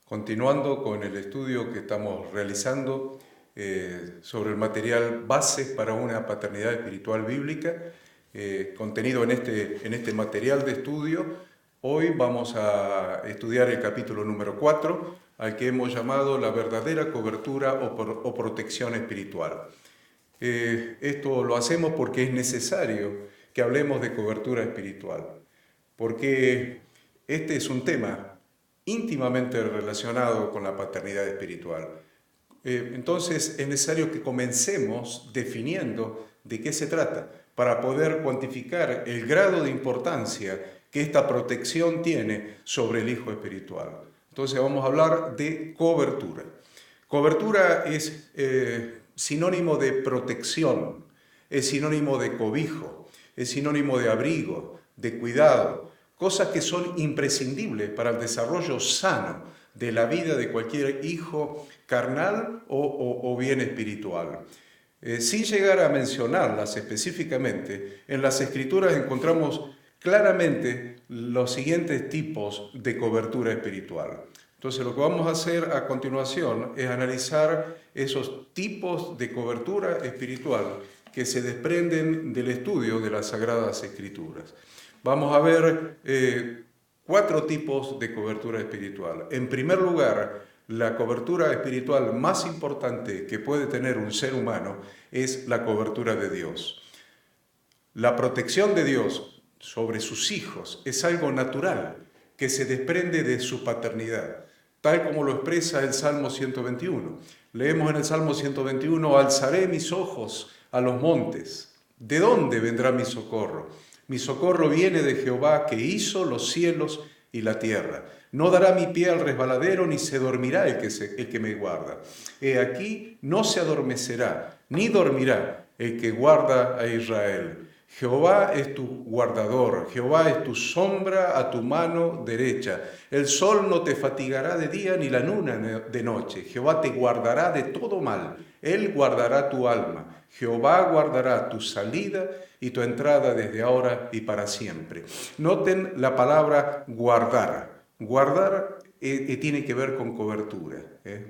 Continuando con el estudio que estamos realizando sobre el material Bases para una paternidad espiritual bíblica, contenido en este material de estudio, hoy vamos a estudiar el capítulo número 4, al que hemos llamado la verdadera cobertura o protección espiritual. Esto lo hacemos porque es necesario que hablemos de cobertura espiritual, porque este es un tema íntimamente relacionado con la paternidad espiritual. Entonces es necesario que comencemos definiendo de qué se trata para poder cuantificar el grado de importancia que esta protección tiene sobre el hijo espiritual. Entonces vamos a hablar de cobertura. Cobertura es sinónimo de protección, es sinónimo de cobijo, es sinónimo de abrigo, de cuidado, cosas que son imprescindibles para el desarrollo sano de la vida de cualquier hijo carnal o bien espiritual. Sin llegar a mencionarlas específicamente, en las Escrituras encontramos claramente los siguientes tipos de cobertura espiritual. Entonces lo que vamos a hacer a continuación es analizar esos tipos de cobertura espiritual que se desprenden del estudio de las Sagradas Escrituras. Vamos a ver 4 tipos de cobertura espiritual. En primer lugar, la cobertura espiritual más importante que puede tener un ser humano es la cobertura de Dios. La protección de Dios sobre sus hijos es algo natural que se desprende de su paternidad, tal como lo expresa el Salmo 121. Leemos en el Salmo 121, alzaré mis ojos a los montes. ¿De dónde vendrá mi socorro? Mi socorro viene de Jehová, que hizo los cielos y la tierra. No dará mi pie al resbaladero, ni se dormirá el que me guarda. He aquí, no se adormecerá, ni dormirá el que guarda a Israel. Jehová es tu guardador, Jehová es tu sombra a tu mano derecha. El sol no te fatigará de día, ni la luna de noche. Jehová te guardará de todo mal. Él guardará tu alma. Jehová guardará tu salida y tu entrada desde ahora y para siempre. Noten la palabra guardar. Guardar tiene que ver con cobertura.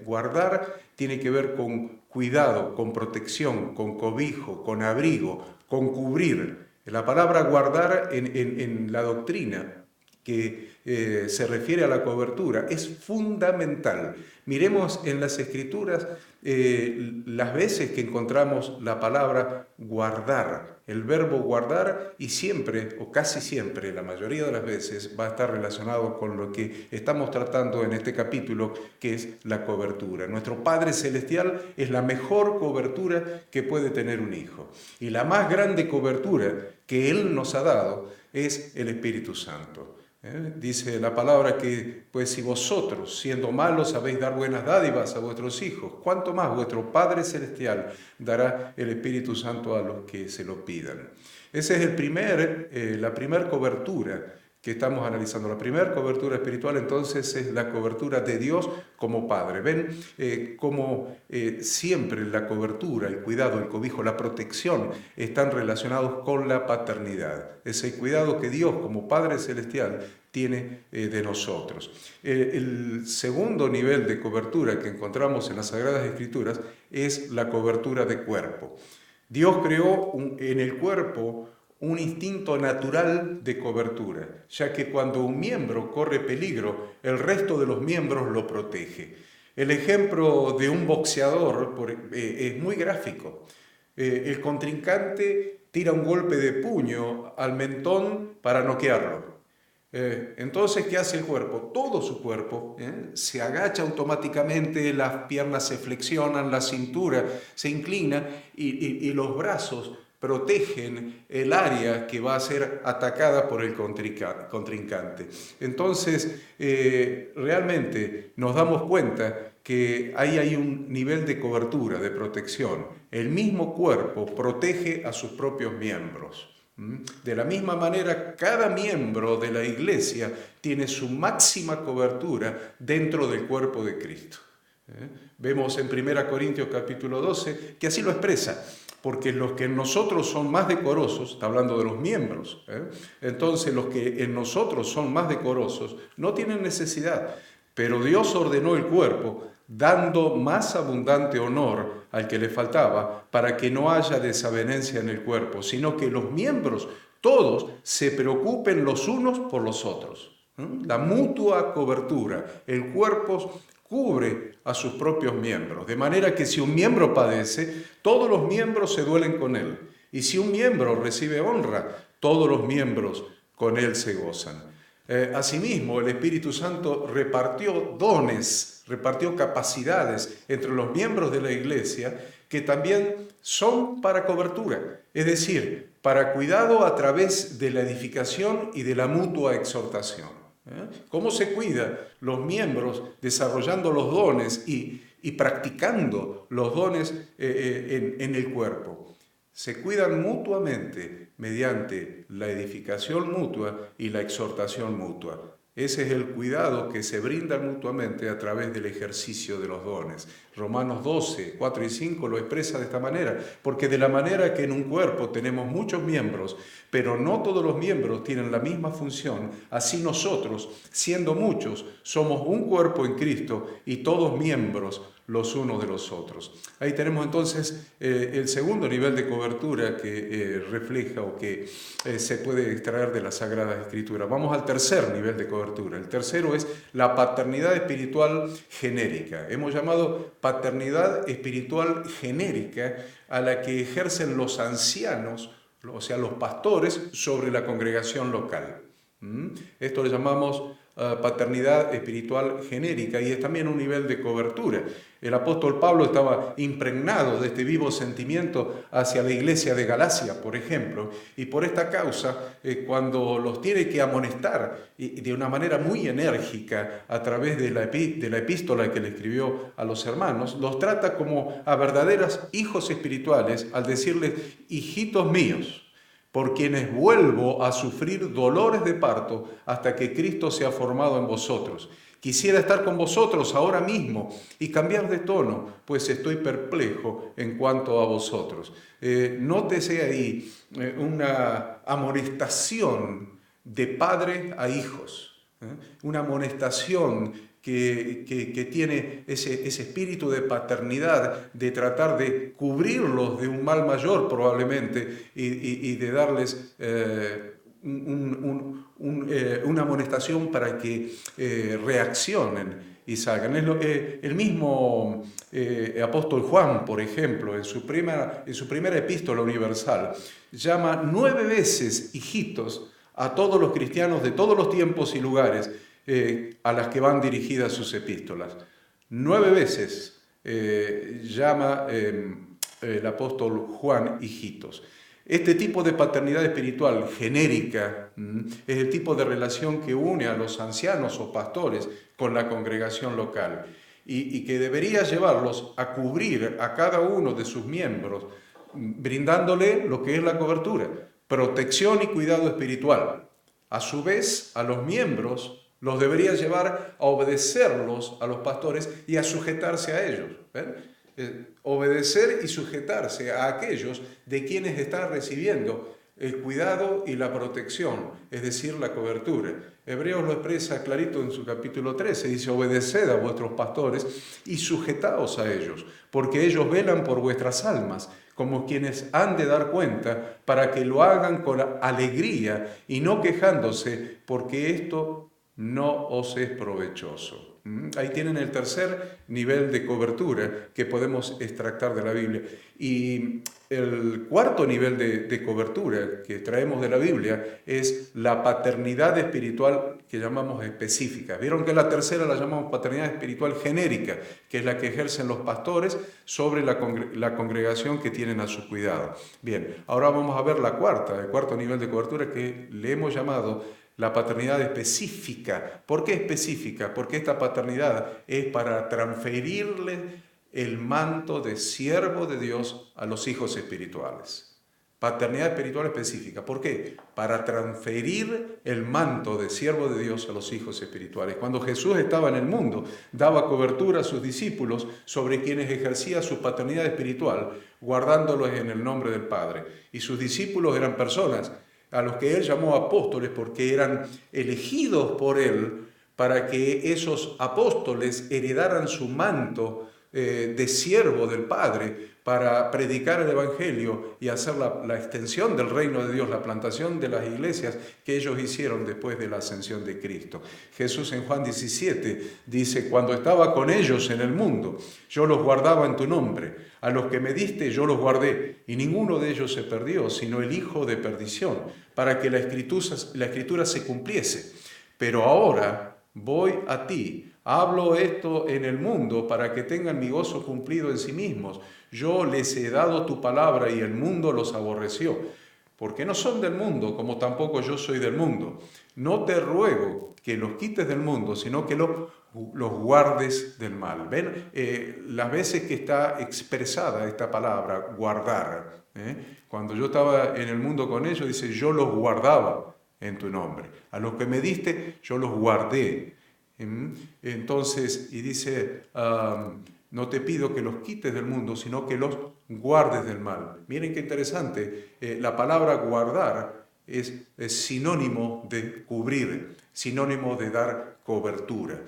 Guardar tiene que ver con cuidado, con protección, con cobijo, con abrigo, con cubrir. La palabra guardar en la doctrina que se refiere a la cobertura es fundamental. Miremos en las Escrituras las veces que encontramos la palabra guardar, el verbo guardar, y siempre, o casi siempre, la mayoría de las veces, va a estar relacionado con lo que estamos tratando en este capítulo, que es la cobertura. Nuestro Padre Celestial es la mejor cobertura que puede tener un hijo. Y la más grande cobertura que Él nos ha dado es el Espíritu Santo. Dice la palabra que, pues si vosotros, siendo malos, sabéis dar buenas dádivas a vuestros hijos, ¿cuánto más vuestro Padre Celestial dará el Espíritu Santo a los que se lo pidan? Esa es la primera cobertura que estamos analizando. La primera cobertura espiritual, entonces, es la cobertura de Dios como Padre. Ven cómo siempre la cobertura, el cuidado, el cobijo, la protección están relacionados con la paternidad. Es el cuidado que Dios como Padre Celestial tiene de nosotros. El segundo nivel de cobertura que encontramos en las Sagradas Escrituras es la cobertura de cuerpo. Dios creó en el cuerpo un instinto natural de cobertura, ya que cuando un miembro corre peligro, el resto de los miembros lo protege. El ejemplo de un boxeador es muy gráfico. El contrincante tira un golpe de puño al mentón para noquearlo. Entonces, ¿qué hace el cuerpo? Todo su cuerpo se agacha automáticamente, las piernas se flexionan, la cintura se inclina y los brazos protegen el área que va a ser atacada por el contrincante. Entonces, realmente nos damos cuenta que ahí hay un nivel de cobertura, de protección. El mismo cuerpo protege a sus propios miembros. De la misma manera, cada miembro de la iglesia tiene su máxima cobertura dentro del cuerpo de Cristo. Vemos en 1 Corintios capítulo 12 que así lo expresa, porque los que en nosotros son más decorosos, está hablando de los miembros, entonces los que en nosotros son más decorosos no tienen necesidad, Pero Dios ordenó el cuerpo, dando más abundante honor al que le faltaba, para que no haya desavenencia en el cuerpo, sino que los miembros, todos, se preocupen los unos por los otros. La mutua cobertura. El cuerpo cubre a sus propios miembros, de manera que si un miembro padece, todos los miembros se duelen con él. Y si un miembro recibe honra, todos los miembros con él se gozan. Asimismo, el Espíritu Santo repartió dones, repartió capacidades entre los miembros de la iglesia que también son para cobertura, es decir, para cuidado a través de la edificación y de la mutua exhortación. ¿Cómo se cuida los miembros desarrollando los dones y practicando los dones en el cuerpo? Se cuidan mutuamente mediante la edificación mutua y la exhortación mutua. Ese es el cuidado que se brindan mutuamente a través del ejercicio de los dones. Romanos 12, 4 y 5 lo expresa de esta manera, porque de la manera que en un cuerpo tenemos muchos miembros, pero no todos los miembros tienen la misma función, así nosotros, siendo muchos, somos un cuerpo en Cristo y todos miembros los unos de los otros. Ahí tenemos entonces el segundo nivel de cobertura que refleja o que se puede extraer de la Sagrada Escritura. Vamos al tercer nivel de cobertura. El tercero es la paternidad espiritual genérica. Hemos llamado paternidad espiritual genérica a la que ejercen los ancianos, o sea, los pastores, sobre la congregación local. Esto le llamamos paternidad espiritual genérica y es también un nivel de cobertura. El apóstol Pablo estaba impregnado de este vivo sentimiento hacia la iglesia de Galacia, por ejemplo, y por esta causa, cuando los tiene que amonestar y de una manera muy enérgica a través de la epístola que le escribió a los hermanos, los trata como a verdaderos hijos espirituales al decirles, hijitos míos, por quienes vuelvo a sufrir dolores de parto hasta que Cristo sea formado en vosotros. Quisiera estar con vosotros ahora mismo y cambiar de tono, pues estoy perplejo en cuanto a vosotros. Nótese ahí una amonestación de padre a hijos, una amonestación que tiene ese espíritu de paternidad, de tratar de cubrirlos de un mal mayor probablemente y de darles una amonestación para que reaccionen y salgan. El mismo apóstol Juan, por ejemplo, en su primera epístola universal, llama 9 veces hijitos a todos los cristianos de todos los tiempos y lugares a las que van dirigidas sus epístolas. 9 veces llama el apóstol Juan hijitos. Este tipo de paternidad espiritual genérica es el tipo de relación que une a los ancianos o pastores con la congregación local y que debería llevarlos a cubrir a cada uno de sus miembros, brindándole lo que es la cobertura, protección y cuidado espiritual. A su vez, a los miembros los debería llevar a obedecerlos a los pastores y a sujetarse a ellos. Obedecer y sujetarse a aquellos de quienes están recibiendo el cuidado y la protección, es decir, la cobertura. Hebreos lo expresa clarito en su capítulo 13, dice, obedeced a vuestros pastores y sujetaos a ellos, porque ellos velan por vuestras almas, como quienes han de dar cuenta, para que lo hagan con alegría y no quejándose, porque esto no os es provechoso. Ahí tienen el tercer nivel de cobertura que podemos extractar de la Biblia. Y el cuarto nivel de cobertura que traemos de la Biblia es la paternidad espiritual que llamamos específica. Vieron que la tercera la llamamos paternidad espiritual genérica, que es la que ejercen los pastores sobre la congregación que tienen a su cuidado. Bien, ahora vamos a ver el cuarto nivel de cobertura que le hemos llamado la paternidad específica. ¿Por qué específica? Porque esta paternidad es para transferirle el manto de siervo de Dios a los hijos espirituales. Paternidad espiritual específica. ¿Por qué? Para transferir el manto de siervo de Dios a los hijos espirituales. Cuando Jesús estaba en el mundo, daba cobertura a sus discípulos sobre quienes ejercía su paternidad espiritual, guardándolos en el nombre del Padre. Y sus discípulos eran personas a los que él llamó apóstoles porque eran elegidos por él para que esos apóstoles heredaran su manto de siervo del Padre para predicar el Evangelio y hacer la extensión del reino de Dios, la plantación de las iglesias que ellos hicieron después de la ascensión de Cristo. Jesús en Juan 17 dice: cuando estaba con ellos en el mundo, yo los guardaba en tu nombre, a los que me diste yo los guardé, y ninguno de ellos se perdió, sino el hijo de perdición, para que la escritura se cumpliese. Pero ahora voy a ti, hablo esto en el mundo para que tengan mi gozo cumplido en sí mismos. Yo les he dado tu palabra y el mundo los aborreció, porque no son del mundo, como tampoco yo soy del mundo. No te ruego que los quites del mundo, sino que los guardes del mal. ¿Ven? Las veces que está expresada esta palabra, guardar. Cuando yo estaba en el mundo con ellos, dice, yo los guardaba en tu nombre. A los que me diste, yo los guardé. Entonces, y dice, no te pido que los quites del mundo, sino que los guardes del mal. Miren qué interesante, la palabra guardar es sinónimo de cubrir, sinónimo de dar cobertura.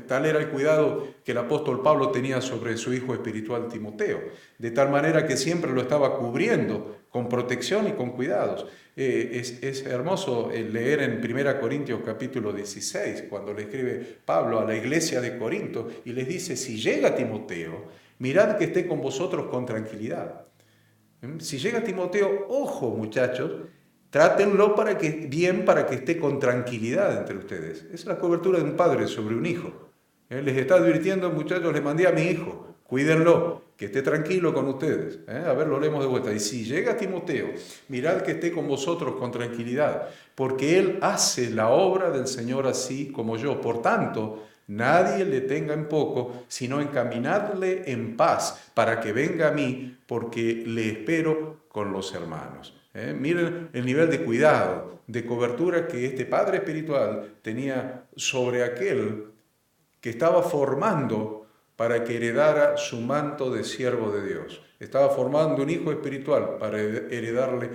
Tal era el cuidado que el apóstol Pablo tenía sobre su hijo espiritual Timoteo, de tal manera que siempre lo estaba cubriendo con protección y con cuidados. Es hermoso leer en 1 Corintios capítulo 16, cuando le escribe Pablo a la iglesia de Corinto y les dice, si llega Timoteo, mirad que esté con vosotros con tranquilidad. Si llega Timoteo, ojo muchachos, trátenlo para que esté con tranquilidad entre ustedes. Es la cobertura de un padre sobre un hijo. Les está advirtiendo, muchachos, les mandé a mi hijo, cuídenlo, que esté tranquilo con ustedes. A ver, lo leemos de vuelta. Y si llega Timoteo, mirad que esté con vosotros con tranquilidad, porque él hace la obra del Señor así como yo. Por tanto, nadie le tenga en poco, sino encaminadle en paz para que venga a mí, porque le espero con los hermanos. Miren el nivel de cuidado, de cobertura que este padre espiritual tenía sobre aquel que estaba formando para que heredara su manto de siervo de Dios. Estaba formando un hijo espiritual para heredarle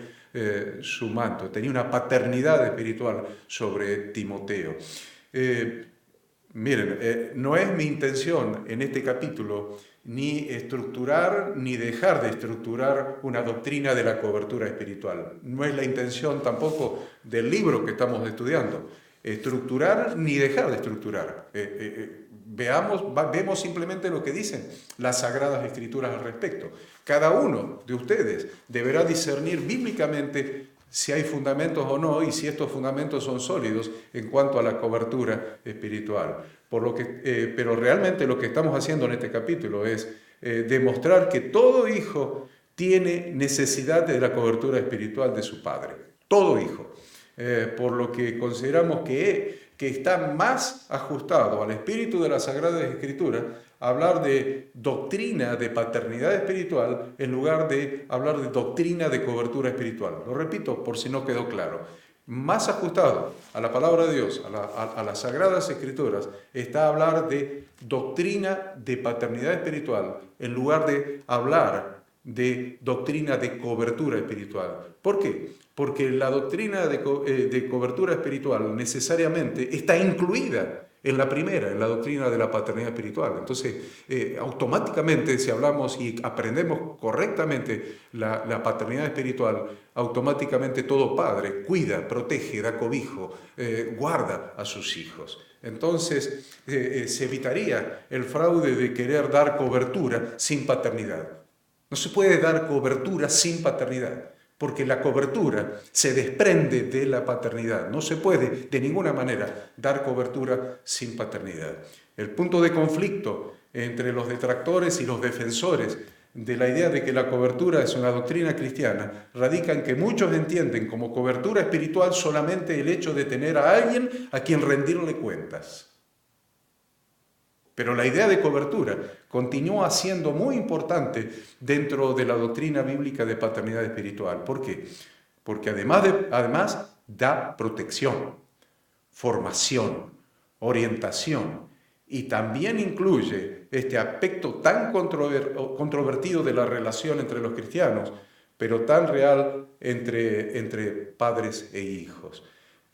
su manto. Tenía una paternidad espiritual sobre Timoteo. Miren, no es mi intención en este capítulo ni estructurar ni dejar de estructurar una doctrina de la cobertura espiritual. No es la intención tampoco del libro que estamos estudiando, estructurar ni dejar de estructurar. Vemos simplemente lo que dicen las Sagradas Escrituras al respecto. Cada uno de ustedes deberá discernir bíblicamente si hay fundamentos o no y si estos fundamentos son sólidos en cuanto a la cobertura espiritual. Pero realmente lo que estamos haciendo en este capítulo es demostrar que todo hijo tiene necesidad de la cobertura espiritual de su padre. Todo hijo. Por lo que consideramos que está más ajustado al espíritu de las Sagradas Escrituras hablar de doctrina de paternidad espiritual en lugar de hablar de doctrina de cobertura espiritual. Lo repito por si no quedó claro. Más ajustado a la palabra de Dios, a las Sagradas Escrituras, está hablar de doctrina de paternidad espiritual en lugar de hablar de doctrina de cobertura espiritual. ¿Por qué? Porque la doctrina de cobertura espiritual necesariamente está incluida en la primera, en la doctrina de la paternidad espiritual. Entonces, automáticamente, si hablamos y aprendemos correctamente la paternidad espiritual, automáticamente todo padre cuida, protege, da cobijo, guarda a sus hijos. Entonces, se evitaría el fraude de querer dar cobertura sin paternidad. No se puede dar cobertura sin paternidad, porque la cobertura se desprende de la paternidad. No se puede de ninguna manera dar cobertura sin paternidad. El punto de conflicto entre los detractores y los defensores de la idea de que la cobertura es una doctrina cristiana radica en que muchos entienden como cobertura espiritual solamente el hecho de tener a alguien a quien rendirle cuentas. Pero la idea de cobertura continúa siendo muy importante dentro de la doctrina bíblica de paternidad espiritual. ¿Por qué? Porque además da protección, formación, orientación y también incluye este aspecto tan controvertido de la relación entre los cristianos, pero tan real entre padres e hijos.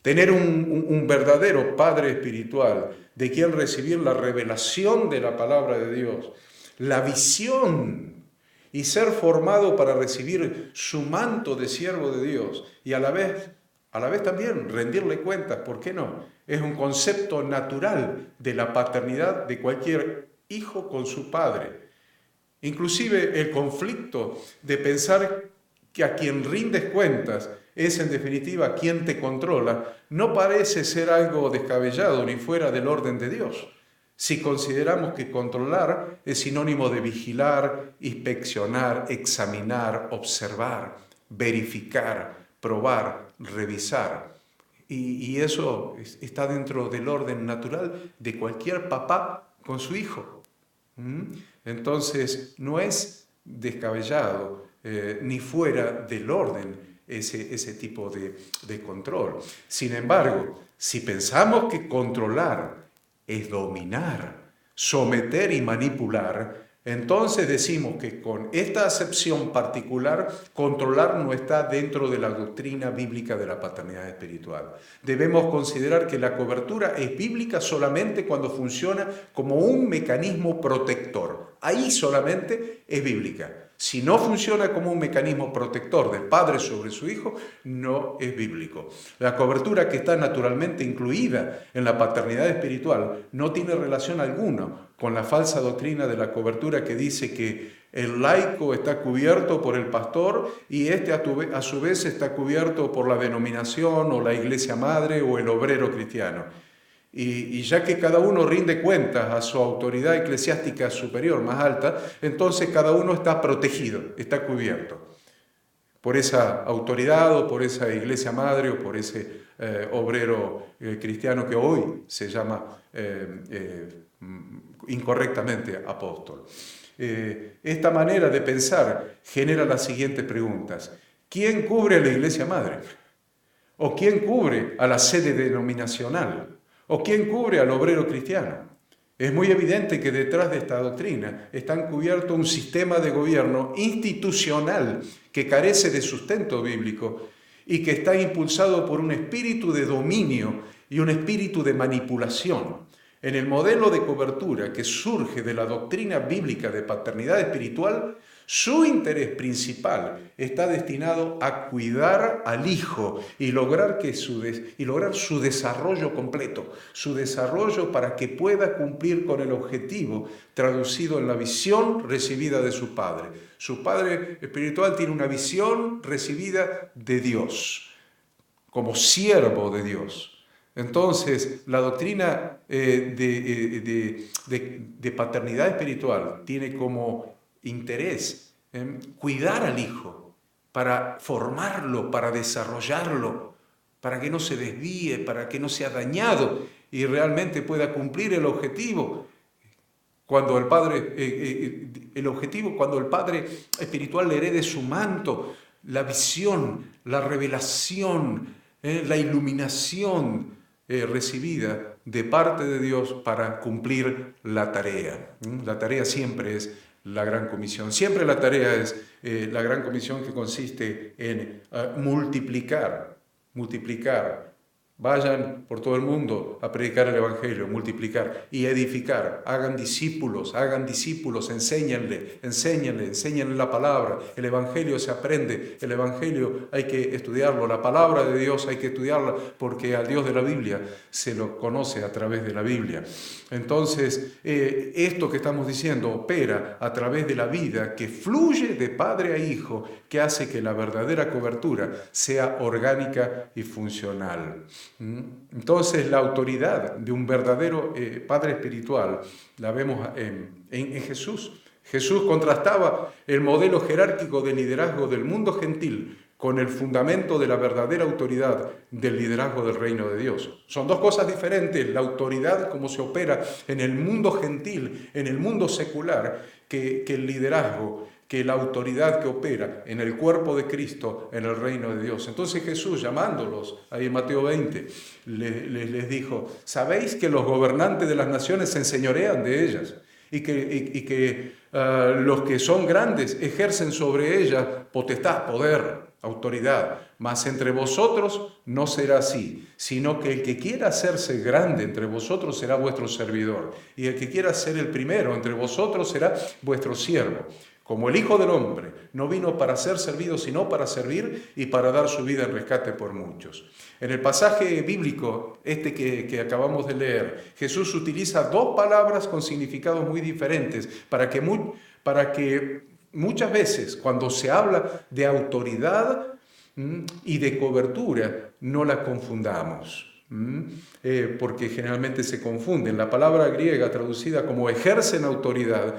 Tener un verdadero padre espiritual de quien recibir la revelación de la palabra de Dios, la visión y ser formado para recibir su manto de siervo de Dios y a la vez también rendirle cuentas, ¿por qué no? Es un concepto natural de la paternidad de cualquier hijo con su padre. Inclusive el conflicto de pensar que a quien rindes cuentas es en definitiva quien te controla, no parece ser algo descabellado ni fuera del orden de Dios. Si consideramos que controlar es sinónimo de vigilar, inspeccionar, examinar, observar, verificar, probar, revisar. Y eso está dentro del orden natural de cualquier papá con su hijo. Entonces, no es descabellado ni fuera del orden ese tipo de control. Sin embargo, si pensamos que controlar es dominar, someter y manipular, entonces decimos que con esta acepción particular, controlar no está dentro de la doctrina bíblica de la paternidad espiritual. Debemos considerar que la cobertura es bíblica solamente cuando funciona como un mecanismo protector. Ahí solamente es bíblica. Si no funciona como un mecanismo protector del padre sobre su hijo, no es bíblico. La cobertura que está naturalmente incluida en la paternidad espiritual no tiene relación alguna con la falsa doctrina de la cobertura que dice que el laico está cubierto por el pastor y este a su vez está cubierto por la denominación o la iglesia madre o el obrero cristiano. Y ya que cada uno rinde cuentas a su autoridad eclesiástica superior, más alta, entonces cada uno está protegido, está cubierto por esa autoridad o por esa iglesia madre o por ese obrero cristiano que hoy se llama incorrectamente apóstol. Esta manera de pensar genera las siguientes preguntas. ¿Quién cubre a la iglesia madre? ¿O quién cubre a la sede denominacional? ¿O quién cubre al obrero cristiano? Es muy evidente que detrás de esta doctrina está encubierto un sistema de gobierno institucional que carece de sustento bíblico y que está impulsado por un espíritu de dominio y un espíritu de manipulación. En el modelo de cobertura que surge de la doctrina bíblica de paternidad espiritual, su interés principal está destinado a cuidar al hijo y lograr su desarrollo completo, su desarrollo para que pueda cumplir con el objetivo traducido en la visión recibida de su padre. Su padre espiritual tiene una visión recibida de Dios, como siervo de Dios. Entonces, la doctrina de paternidad espiritual tiene como interés cuidar al hijo, para formarlo, para desarrollarlo, para que no se desvíe, para que no sea dañado y realmente pueda cumplir el objetivo. Cuando el padre espiritual le herede su manto, la visión, la revelación, la iluminación recibida de parte de Dios para cumplir la tarea. La tarea siempre es la gran comisión. Siempre la tarea es la gran comisión que consiste en multiplicar. Vayan por todo el mundo a predicar el Evangelio, multiplicar y edificar. Hagan discípulos, enséñenle la palabra. El Evangelio se aprende, el Evangelio hay que estudiarlo, la palabra de Dios hay que estudiarla porque al Dios de la Biblia se lo conoce a través de la Biblia. Entonces, esto que estamos diciendo opera a través de la vida que fluye de padre a hijo, que hace que la verdadera cobertura sea orgánica y funcional. Entonces la autoridad de un verdadero padre espiritual la vemos en Jesús. Jesús contrastaba el modelo jerárquico de liderazgo del mundo gentil con el fundamento de la verdadera autoridad del liderazgo del reino de Dios. Son dos cosas diferentes, la autoridad como se opera en el mundo gentil, en el mundo secular, que el liderazgo, que la autoridad que opera en el cuerpo de Cristo, en el reino de Dios. Entonces Jesús, llamándolos, ahí en Mateo 20, les dijo, ¿sabéis que los gobernantes de las naciones se enseñorean de ellas? Y que los que son grandes ejercen sobre ellas potestad, poder. autoridad. Mas entre vosotros no será así, sino que el que quiera hacerse grande entre vosotros será vuestro servidor, y el que quiera ser el primero entre vosotros será vuestro siervo. Como el Hijo del Hombre no vino para ser servido, sino para servir y para dar su vida en rescate por muchos. En el pasaje bíblico que acabamos de leer, Jesús utiliza dos palabras con significados muy diferentes para que muchas veces cuando se habla de autoridad y de cobertura no la confundamos. Porque generalmente se confunden. La palabra griega traducida como ejercen autoridad,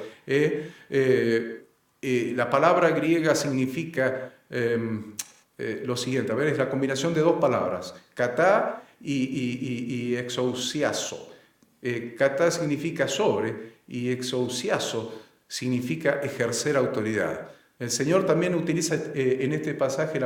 la palabra griega significa lo siguiente, es la combinación de dos palabras, katá y exousiazo. Katá significa sobre y exousiazo significa ejercer autoridad. El Señor también utiliza en este pasaje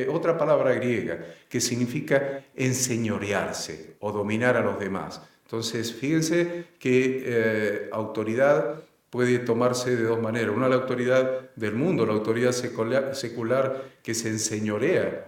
otra palabra griega que significa enseñorearse o dominar a los demás. Entonces, fíjense que autoridad puede tomarse de dos maneras. Una, la autoridad del mundo, la autoridad secular que se enseñorea,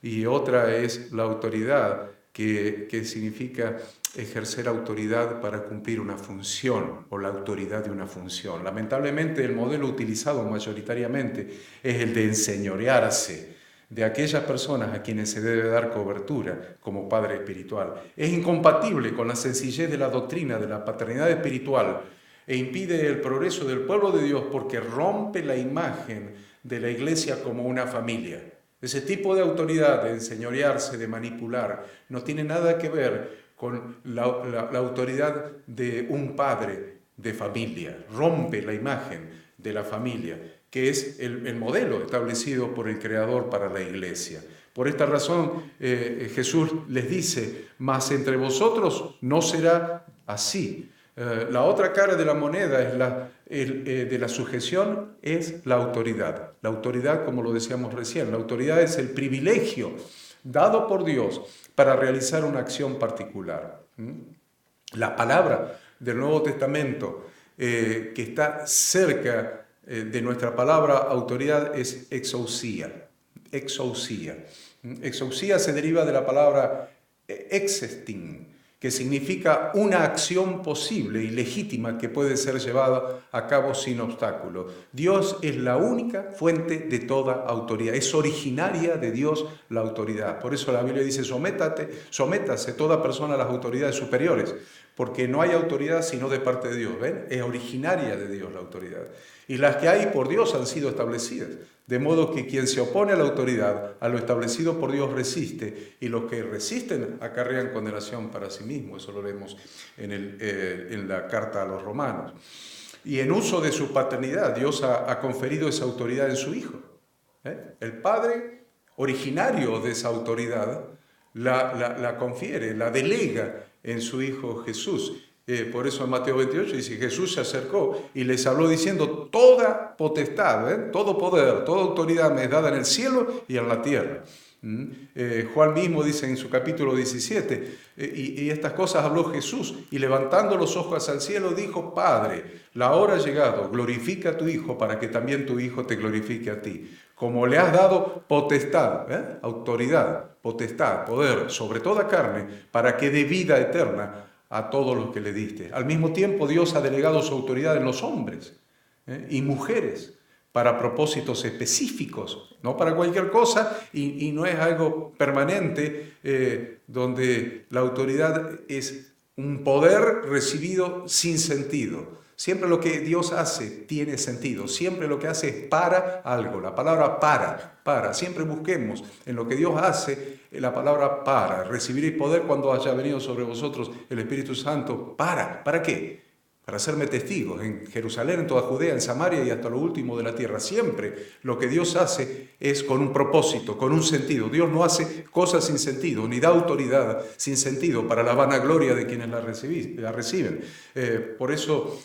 y otra es la autoridad que significa ejercer autoridad para cumplir una función o la autoridad de una función. Lamentablemente el modelo utilizado mayoritariamente es el de enseñorearse de aquellas personas a quienes se debe dar cobertura como padre espiritual. Es incompatible con la sencillez de la doctrina de la paternidad espiritual e impide el progreso del pueblo de Dios porque rompe la imagen de la iglesia como una familia. Ese tipo de autoridad, de enseñorearse, de manipular, no tiene nada que ver con la autoridad de un padre de familia. Rompe la imagen de la familia, que es el modelo establecido por el Creador para la iglesia. Por esta razón Jesús les dice, mas entre vosotros no será así. La otra cara de la moneda de la sujeción es la autoridad. La autoridad, como lo decíamos recién, la autoridad es el privilegio dado por Dios para realizar una acción particular. La palabra del Nuevo Testamento que está cerca de nuestra palabra autoridad es exousia. Exousia. Exousia se deriva de la palabra existing, que significa una acción posible y legítima que puede ser llevada a cabo sin obstáculo. Dios es la única fuente de toda autoridad. Es originaria de Dios la autoridad. Por eso la Biblia dice, sométase toda persona a las autoridades superiores, porque no hay autoridad sino de parte de Dios. ¿Ven? Es originaria de Dios la autoridad. Y las que hay por Dios han sido establecidas. De modo que quien se opone a la autoridad, a lo establecido por Dios, resiste, y los que resisten acarrean condenación para sí mismos. Eso lo leemos en la carta a los Romanos. Y en uso de su paternidad, Dios ha conferido esa autoridad en su Hijo. El Padre, originario de esa autoridad, la confiere, la delega en su Hijo Jesús. Por eso en Mateo 28 dice, Jesús se acercó y les habló diciendo, toda potestad, todo poder, toda autoridad me es dada en el cielo y en la tierra. Juan mismo dice en su capítulo 17, y estas cosas habló Jesús, y levantando los ojos al cielo dijo, Padre, la hora ha llegado, glorifica a tu Hijo para que también tu Hijo te glorifique a ti. Como le has dado potestad, autoridad, potestad, poder sobre toda carne, para que dé vida eterna a todos los que le diste. Al mismo tiempo Dios ha delegado su autoridad en los hombres y mujeres para propósitos específicos, no para cualquier cosa, y no es algo permanente donde la autoridad es un poder recibido sin sentido. Siempre lo que Dios hace tiene sentido, siempre lo que hace es para algo. La palabra para, siempre busquemos en lo que Dios hace la palabra para. Recibiréis poder cuando haya venido sobre vosotros el Espíritu Santo. ¿Para qué? Para hacerme testigos en Jerusalén, en toda Judea, en Samaria y hasta lo último de la tierra. Siempre lo que Dios hace es con un propósito, con un sentido. Dios no hace cosas sin sentido, ni da autoridad sin sentido para la vanagloria de quienes la reciben. Por eso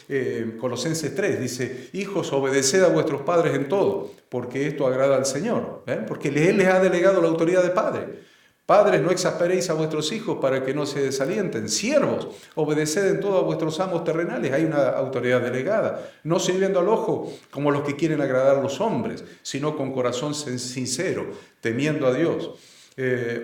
Colosenses 3 dice, hijos, obedeced a vuestros padres en todo, porque esto agrada al Señor, porque Él les ha delegado la autoridad de padre. Padres, no exasperéis a vuestros hijos para que no se desalienten. Siervos, obedeced en todo a vuestros amos terrenales. Hay una autoridad delegada. No sirviendo al ojo como los que quieren agradar a los hombres, sino con corazón sincero, temiendo a Dios.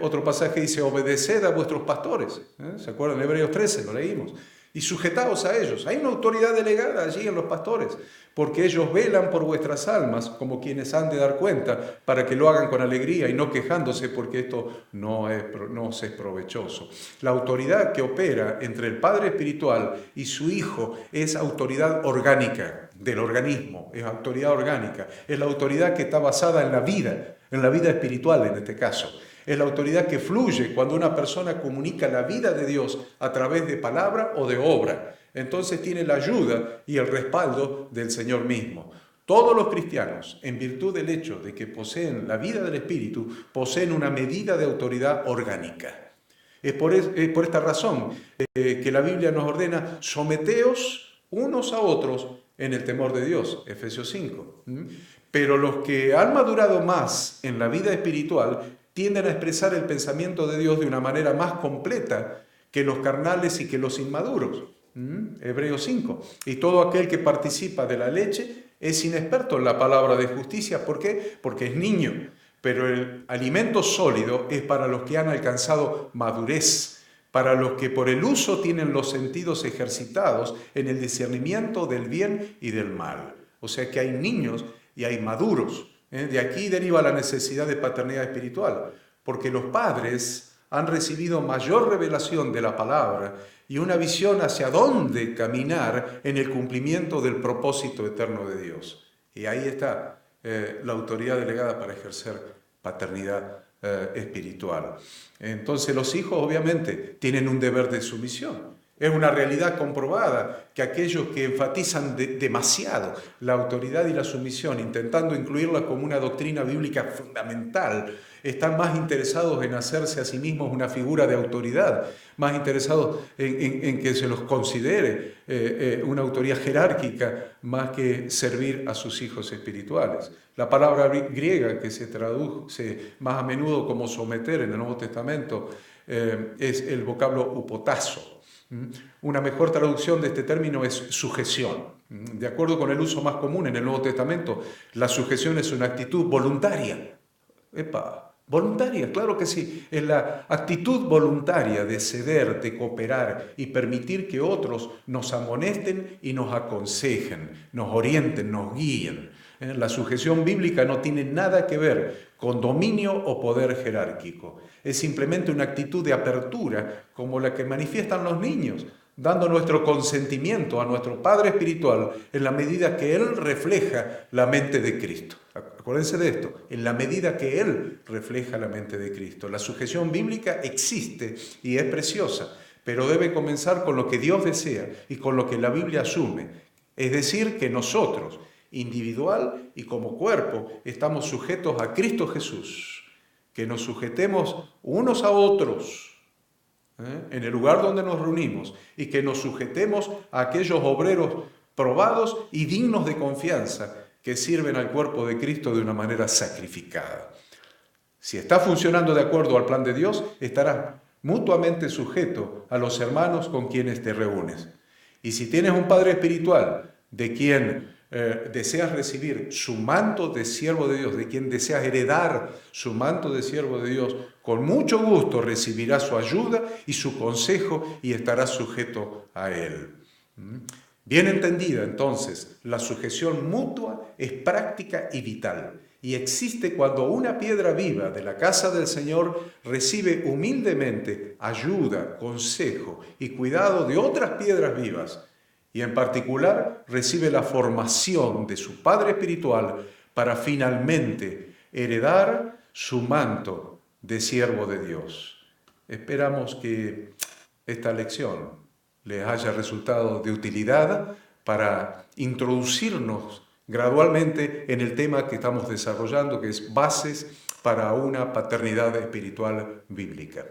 Otro pasaje dice, obedeced a vuestros pastores. ¿Se acuerdan? En Hebreos 13 lo leímos. Y sujetaos a ellos. Hay una autoridad delegada allí en los pastores, porque ellos velan por vuestras almas como quienes han de dar cuenta, para que lo hagan con alegría y no quejándose, porque esto no os es provechoso. La autoridad que opera entre el Padre espiritual y su Hijo es autoridad orgánica del organismo, es autoridad orgánica, es la autoridad que está basada en la vida espiritual en este caso. Es la autoridad que fluye cuando una persona comunica la vida de Dios a través de palabra o de obra. Entonces tiene la ayuda y el respaldo del Señor mismo. Todos los cristianos, en virtud del hecho de que poseen la vida del Espíritu, poseen una medida de autoridad orgánica. Es por esta razón que la Biblia nos ordena, someteos unos a otros en el temor de Dios, Efesios 5. Pero los que han madurado más en la vida espiritual tienden a expresar el pensamiento de Dios de una manera más completa que los carnales y que los inmaduros. Hebreos 5. Y todo aquel que participa de la leche es inexperto en la palabra de justicia. ¿Por qué? Porque es niño. Pero el alimento sólido es para los que han alcanzado madurez, para los que por el uso tienen los sentidos ejercitados en el discernimiento del bien y del mal. O sea que hay niños y hay maduros. De aquí deriva la necesidad de paternidad espiritual, porque los padres han recibido mayor revelación de la palabra y una visión hacia dónde caminar en el cumplimiento del propósito eterno de Dios. Y ahí está la autoridad delegada para ejercer paternidad espiritual. Entonces los hijos obviamente tienen un deber de sumisión. Es una realidad comprobada que aquellos que enfatizan demasiado la autoridad y la sumisión, intentando incluirla como una doctrina bíblica fundamental, están más interesados en hacerse a sí mismos una figura de autoridad, más interesados en que se los considere una autoridad jerárquica, más que servir a sus hijos espirituales. La palabra griega que se traduce más a menudo como someter en el Nuevo Testamento es el vocablo upotazo. Una mejor traducción de este término es sujeción. De acuerdo con el uso más común en el Nuevo Testamento, la sujeción es una actitud voluntaria. Voluntaria, claro que sí. Es la actitud voluntaria de ceder, de cooperar y permitir que otros nos amonesten y nos aconsejen, nos orienten, nos guíen. La sujeción bíblica no tiene nada que ver con dominio o poder jerárquico. Es simplemente una actitud de apertura como la que manifiestan los niños, dando nuestro consentimiento a nuestro Padre espiritual en la medida que Él refleja la mente de Cristo. Acuérdense de esto, en la medida que Él refleja la mente de Cristo. La sujeción bíblica existe y es preciosa, pero debe comenzar con lo que Dios desea y con lo que la Biblia asume. Es decir, que nosotros, individual y como cuerpo, estamos sujetos a Cristo Jesús, que nos sujetemos unos a otros en el lugar donde nos reunimos y que nos sujetemos a aquellos obreros probados y dignos de confianza que sirven al cuerpo de Cristo de una manera sacrificada. Si está funcionando de acuerdo al plan de Dios, estarás mutuamente sujeto a los hermanos con quienes te reúnes. Y si tienes un padre espiritual de quien deseas recibir su manto de siervo de Dios, de quien deseas heredar su manto de siervo de Dios, con mucho gusto recibirás su ayuda y su consejo y estarás sujeto a él. Bien entendida, entonces, la sujeción mutua es práctica y vital y existe cuando una piedra viva de la casa del Señor recibe humildemente ayuda, consejo y cuidado de otras piedras vivas, y en particular recibe la formación de su Padre espiritual para finalmente heredar su manto de siervo de Dios. Esperamos que esta lección les haya resultado de utilidad para introducirnos gradualmente en el tema que estamos desarrollando, que es bases para una paternidad espiritual bíblica.